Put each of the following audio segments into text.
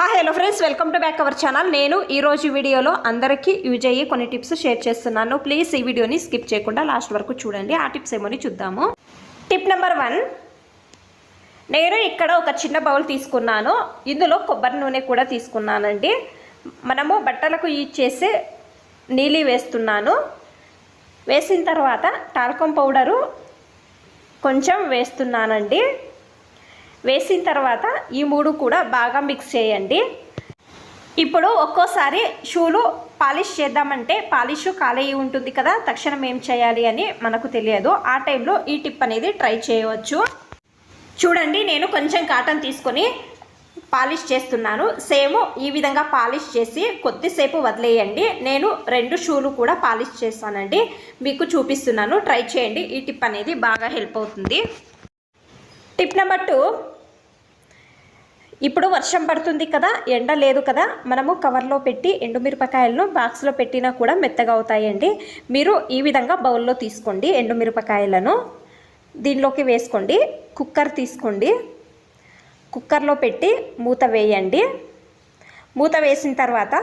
Hello friends, welcome to back our channel. నేను ఈరోజు వీడియోలో అందరికీ యూజ్ అయ్యే కొన్ని టిప్స్ షేర్ చేస్తున్నాను. ప్లీజ్ ఈ వీడియోని స్కిప్ చేయకుండా లాస్ట్ వరకు చూడండి. ఆ టిప్స్ ఏమోని చూద్దాము. టిప్ నెంబర్ 1, నేను ఇక్కడ ఒక చిన్న బౌల్ తీసుకున్నాను. ఇందులో కొబ్బరి నూనె కూడా తీసుకున్నానండి. మనము బట్టలకు యూజ్ చేసే నీళ్ళు వేస్తున్నాను. వేసిన తర్వాత టాల్కమ్ పౌడరు కొంచెం వేస్తున్నానండి. వేసిన తర్వాత ఈ మూడు కూడా బాగా మిక్స్ చేయండి. ఇప్పుడు ఒక్కోసారి షూలు పాలిష్ చేద్దామంటే పాలిష్ ఖాళీ ఉంటుంది కదా, తక్షణం ఏం చేయాలి అని మనకు తెలియదు. ఆ టైంలో ఈ టిప్ అనేది ట్రై చేయవచ్చు. చూడండి, నేను కొంచెం కాటన్ తీసుకొని పాలిష్ చేస్తున్నాను. సేమ్ ఈ విధంగా పాలిష్ చేసి కొద్దిసేపు వదిలేయండి. నేను 2 షూలు కూడా పాలిష్ చేస్తానండి, మీకు చూపిస్తున్నాను. ట్రై చేయండి, ఈ టిప్ అనేది బాగా హెల్ప్ అవుతుంది. టిప్ నెంబర్ 2, ఇప్పుడు వర్షం పడుతుంది కదా, ఎండ లేదు కదా, మనము కవర్లో పెట్టి ఎండుమిరపకాయలను బాక్స్లో పెట్టినా కూడా మెత్తగా అవుతాయండి. మీరు ఈ విధంగా బౌల్లో తీసుకోండి. ఎండుమిరపకాయలను దీనిలోకి వేసుకోండి. కుక్కర్ తీసుకోండి. కుక్కర్లో పెట్టి మూత వేయండి. మూత వేసిన తర్వాత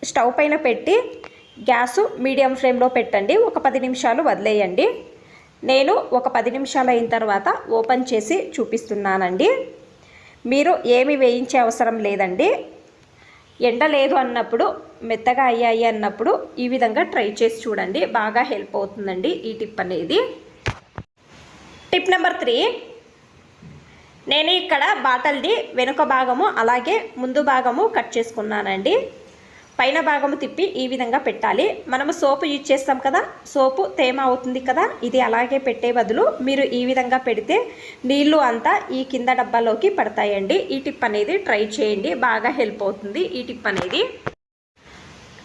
స్టవ్ పైన పెట్టి గ్యాసు మీడియం ఫ్లేమ్లో పెట్టండి. ఒక 10 నిమిషాలు వదిలేయండి. నేను ఒక 10 నిమిషాలు అయిన తర్వాత ఓపెన్ చేసి చూపిస్తున్నానండి. మీరు ఏమి వేయించే అవసరం లేదండి. ఎండ లేదు అన్నప్పుడు, మెత్తగా అయ్యాయి అన్నప్పుడు ఈ విధంగా ట్రై చేసి చూడండి. బాగా హెల్ప్ అవుతుందండి ఈ టిప్ అనేది. టిప్ నెంబర్ 3, నేను ఇక్కడ బాటిల్ది వెనుక భాగము అలాగే ముందు భాగము కట్ చేసుకున్నానండి. పైన భాగము తిప్పి ఈ విధంగా పెట్టాలి. మనము సోపు యూజ్ చేస్తాం కదా, సోపు తేమ అవుతుంది కదా, ఇది అలాగే పెట్టే బదులు మీరు ఈ విధంగా పెడితే నీళ్ళు అంతా ఈ కింద డబ్బాలోకి పడతాయండి. ఈ టిప్ అనేది ట్రై చేయండి, బాగా హెల్ప్ అవుతుంది ఈ టిప్ అనేది.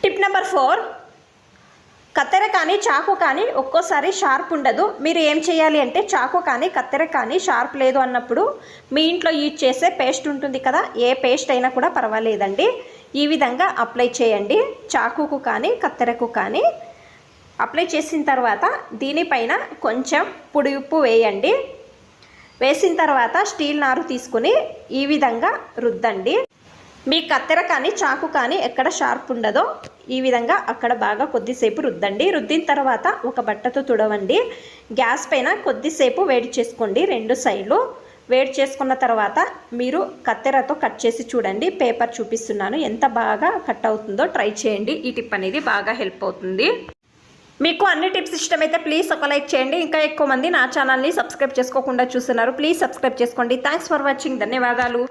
టిప్ నెంబర్ 4, కత్తెర కానీ చాకు కానీ ఒక్కోసారి షార్ప్ ఉండదు. మీరు ఏం చేయాలి అంటే చాకు కానీ కత్తెర కానీ షార్ప్ లేదు అన్నప్పుడు మీ ఇంట్లో యూజ్ చేసే పేస్ట్ ఉంటుంది కదా, ఏ పేస్ట్ అయినా కూడా పర్వాలేదండి. ఈ విధంగా అప్లై చేయండి. చాకుకు కానీ కత్తెరకు కానీ అప్లై చేసిన తర్వాత దీనిపైన కొంచెం పొడి ఉప్పు వేయండి. వేసిన తర్వాత స్టీల్ నారు తీసుకుని ఈ విధంగా రుద్దండి. మీ కత్తెర కానీ చాకు కానీ ఎక్కడ షార్ప్ ఉండదో ఈ విధంగా అక్కడ బాగా కొద్దిసేపు రుద్దండి. రుద్దిన తర్వాత ఒక బట్టతో తుడవండి. గ్యాస్ పైన కొద్దిసేపు వేడి చేసుకోండి. 2 సైడ్లు వేడి చేసుకున్న తర్వాత మీరు కత్తెరతో కట్ చేసి చూడండి. పేపర్ చూపిస్తున్నాను, ఎంత బాగా కట్ అవుతుందో ట్రై చేయండి. ఈ టిప్ అనేది బాగా హెల్ప్ అవుతుంది. మీకు అన్ని టిప్స్ ఇష్టమైతే ప్లీజ్ ఒక లైక్ చేయండి. ఇంకా ఎక్కువ మంది నా ఛానల్ని సబ్స్క్రైబ్ చేసుకోకుండా చూస్తున్నారు, ప్లీజ్ సబ్స్క్రైబ్ చేసుకోండి. Thanks for watching. ధన్యవాదాలు.